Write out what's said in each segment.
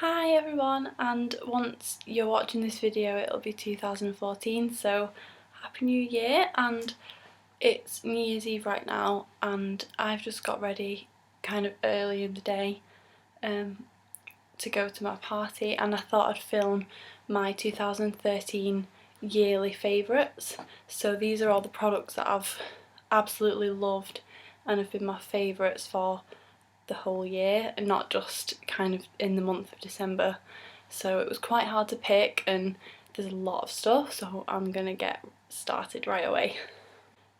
Hi everyone, and once you're watching this video it'll be 2014, so Happy New Year. And it's New Year's Eve right now and I've just got ready kind of early in the day to go to my party, and I thought I'd film my 2013 yearly favourites. So these are all the products that I've absolutely loved and have been my favourites for the whole year and not just kind of in the month of December. So it was quite hard to pick and there's a lot of stuff, so I'm gonna get started right away.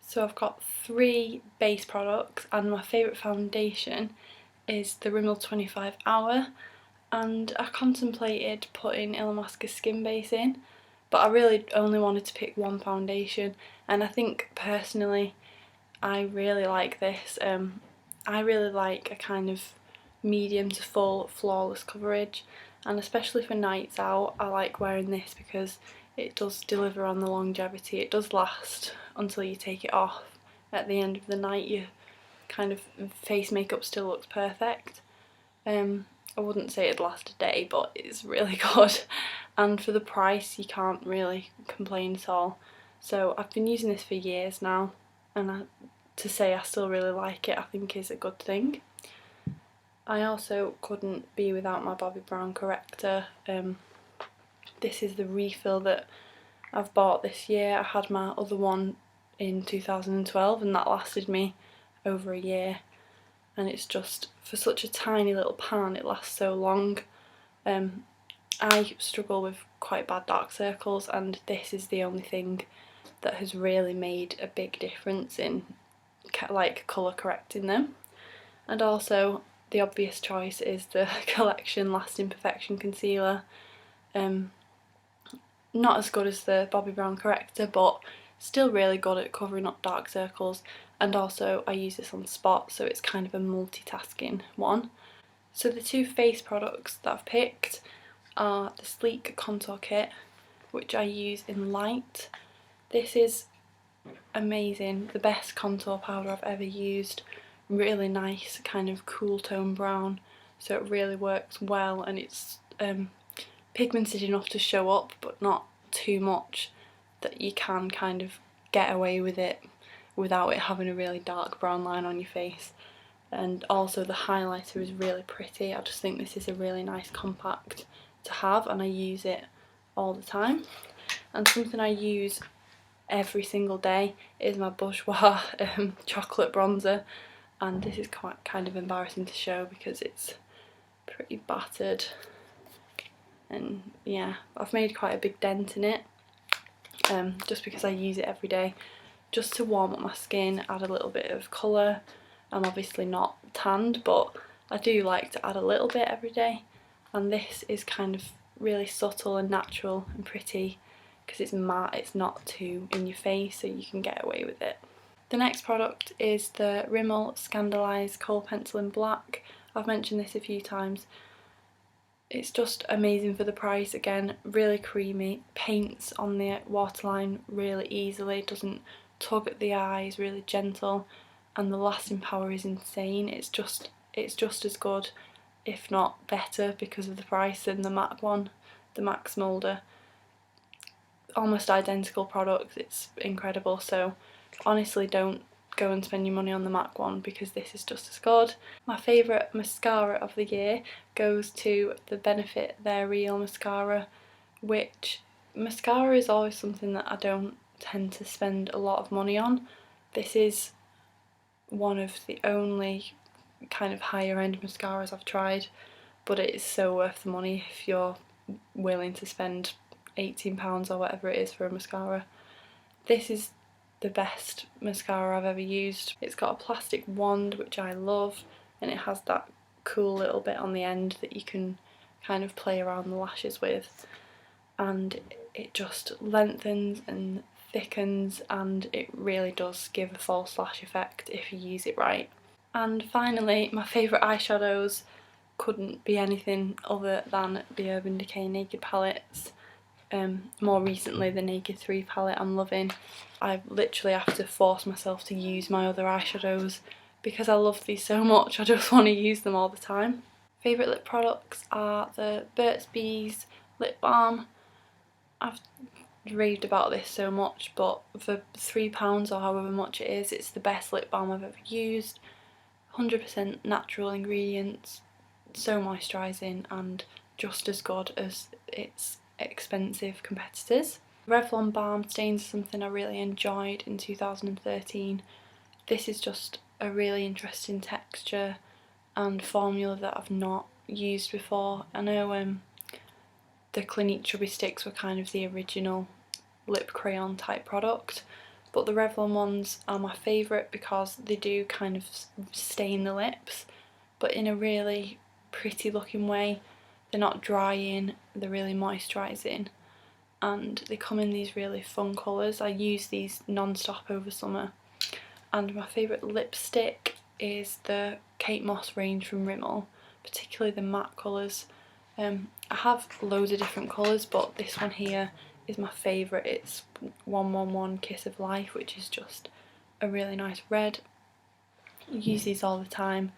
So I've got 3 base products and my favourite foundation is the Rimmel 25 Hour, and I contemplated putting Illamasqua Skin Base in, but I really only wanted to pick one foundation, and I think personally I really like this. I really like a kind of medium to full flawless coverage, and especially for nights out I like wearing this because it does deliver on the longevity. It does last until you take it off. At the end of the night your kind of face makeup still looks perfect. I wouldn't say it'd last a day, but it's really good, and for the price you can't really complain at all. So I've been using this for years now, and to say I still really like it I think is a good thing. I also couldn't be without my Bobbi Brown Corrector. This is the refill that I've bought this year. I had my other one in 2012 and that lasted me over a year, and it's just, for such a tiny little pan, it lasts so long. I struggle with quite bad dark circles and this is the only thing that has really made a big difference in like colour correcting them. And also the obvious choice is the Collection Lasting Perfection Concealer. Not as good as the Bobbi Brown Corrector, but still really good at covering up dark circles, and also I use this on spots, so it's kind of a multitasking one. So the 2 face products that I've picked are the Sleek Contour Kit, which I use in light. This is amazing, the best contour powder I've ever used. Really nice kind of cool tone brown, so it really works well, and it's pigmented enough to show up but not too much that you can kind of get away with it without it having a really dark brown line on your face. And also the highlighter is really pretty. I just think this is a really nice compact to have and I use it all the time. And something I use every single day is my Bourjois chocolate bronzer, and this is quite kind of embarrassing to show because it's pretty battered, and yeah, I've made quite a big dent in it just because I use it every day just to warm up my skin, add a little bit of colour. I'm obviously not tanned, but I do like to add a little bit every day, and this is kind of really subtle and natural and pretty because it's matte, it's not too in your face, so you can get away with it. The next product is the Rimmel Scandaleyes Kohl Pencil in Black. I've mentioned this a few times. It's just amazing for the price. Again, really creamy, paints on the waterline really easily, doesn't tug at the eyes, really gentle, and the lasting power is insane. It's just as good, if not better, because of the price than the MAC one, the MAC Smolder. Almost identical products, it's incredible, so honestly don't go and spend your money on the MAC one because this is just as good. My favourite mascara of the year goes to the Benefit They're Real mascara, which mascara is always something that I don't tend to spend a lot of money on. This is one of the only kind of higher end mascaras I've tried, but it is so worth the money if you're willing to spend £18 or whatever it is for a mascara. This is the best mascara I've ever used. It's got a plastic wand which I love, and it has that cool little bit on the end that you can kind of play around the lashes with, and it just lengthens and thickens, and it really does give a false lash effect if you use it right. And finally, my favourite eyeshadows couldn't be anything other than the Urban Decay Naked palettes. More recently the Naked 3 palette I'm loving. I literally have to force myself to use my other eyeshadows because I love these so much, I just want to use them all the time. Favourite lip products are the Burt's Bees lip balm. I've raved about this so much, but for £3 or however much it is, it's the best lip balm I've ever used. 100% natural ingredients, so moisturising and just as good as its expensive competitors. Revlon balm stains are something I really enjoyed in 2013. This is just a really interesting texture and formula that I've not used before. I know the Clinique Chubby Sticks were kind of the original lip crayon type product, but the Revlon ones are my favourite because they do kind of stain the lips, but in a really pretty looking way. They're not drying, they're really moisturising, and they come in these really fun colours. I use these non-stop over summer. And my favourite lipstick is the Kate Moss range from Rimmel, particularly the matte colours. I have loads of different colours, but this one here is my favourite. It's 111 Kiss of Life, which is just a really nice red. I use these all the time.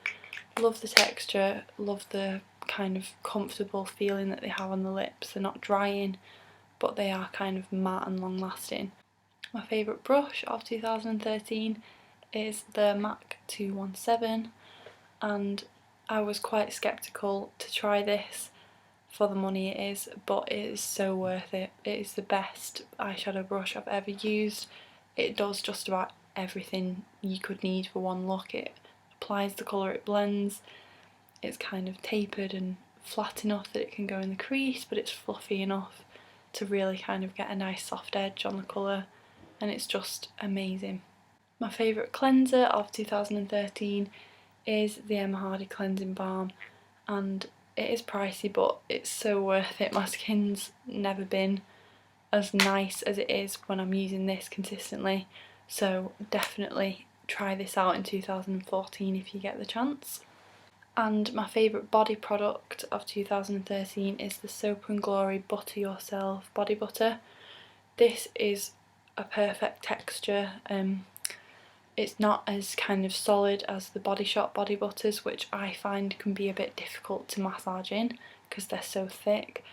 Love the texture, love the kind of comfortable feeling that they have on the lips. They're not drying, but they are kind of matte and long lasting. My favourite brush of 2013 is the MAC 217, and I was quite sceptical to try this for the money it is, but it is so worth it. It is the best eyeshadow brush I've ever used. It does just about everything you could need for one look. It applies the colour, it blends, it's kind of tapered and flat enough that it can go in the crease, but it's fluffy enough to really kind of get a nice soft edge on the colour, and it's just amazing. My favourite cleanser of 2013 is the Hardie Cleansing Balm, and it is pricey but it's so worth it. My skin's never been as nice as it is when I'm using this consistently, so definitely try this out in 2014 if you get the chance. And my favourite body product of 2013 is the Soap & Glory Butter Yourself Body Butter. This is a perfect texture. It's not as kind of solid as the Body Shop body butters, which I find can be a bit difficult to massage in because they're so thick,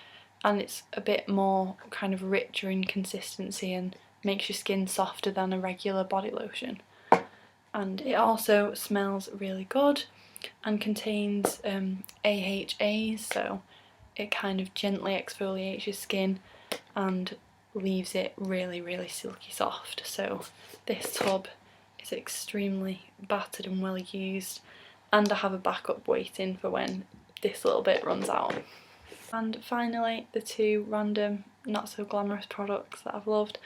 and it's a bit more kind of richer in consistency and makes your skin softer than a regular body lotion. And it also smells really good and contains AHAs, so it kind of gently exfoliates your skin and leaves it really, really silky soft. So this tub is extremely battered and well used, and I have a backup waiting for when this little bit runs out. And finally, the two random not so glamorous products that I've loved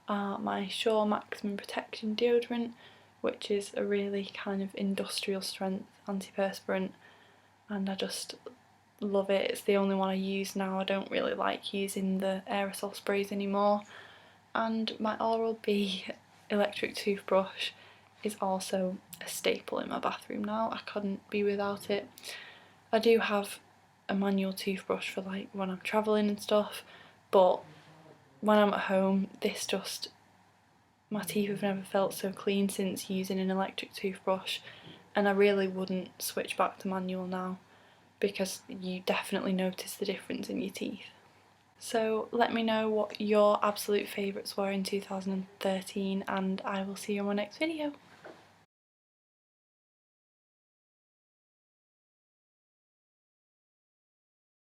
are my Shore Maximum Protection deodorant, which is a really kind of industrial strength antiperspirant, and I just love it. It's the only one I use now. I don't really like using the aerosol sprays anymore. And my Oral-B electric toothbrush is also a staple in my bathroom now. I couldn't be without it. I do have a manual toothbrush for like when I'm travelling and stuff, but when I'm at home, this just, my teeth have never felt so clean since using an electric toothbrush, and I really wouldn't switch back to manual now because you definitely notice the difference in your teeth. So let me know what your absolute favourites were in 2013, and I will see you in my next video.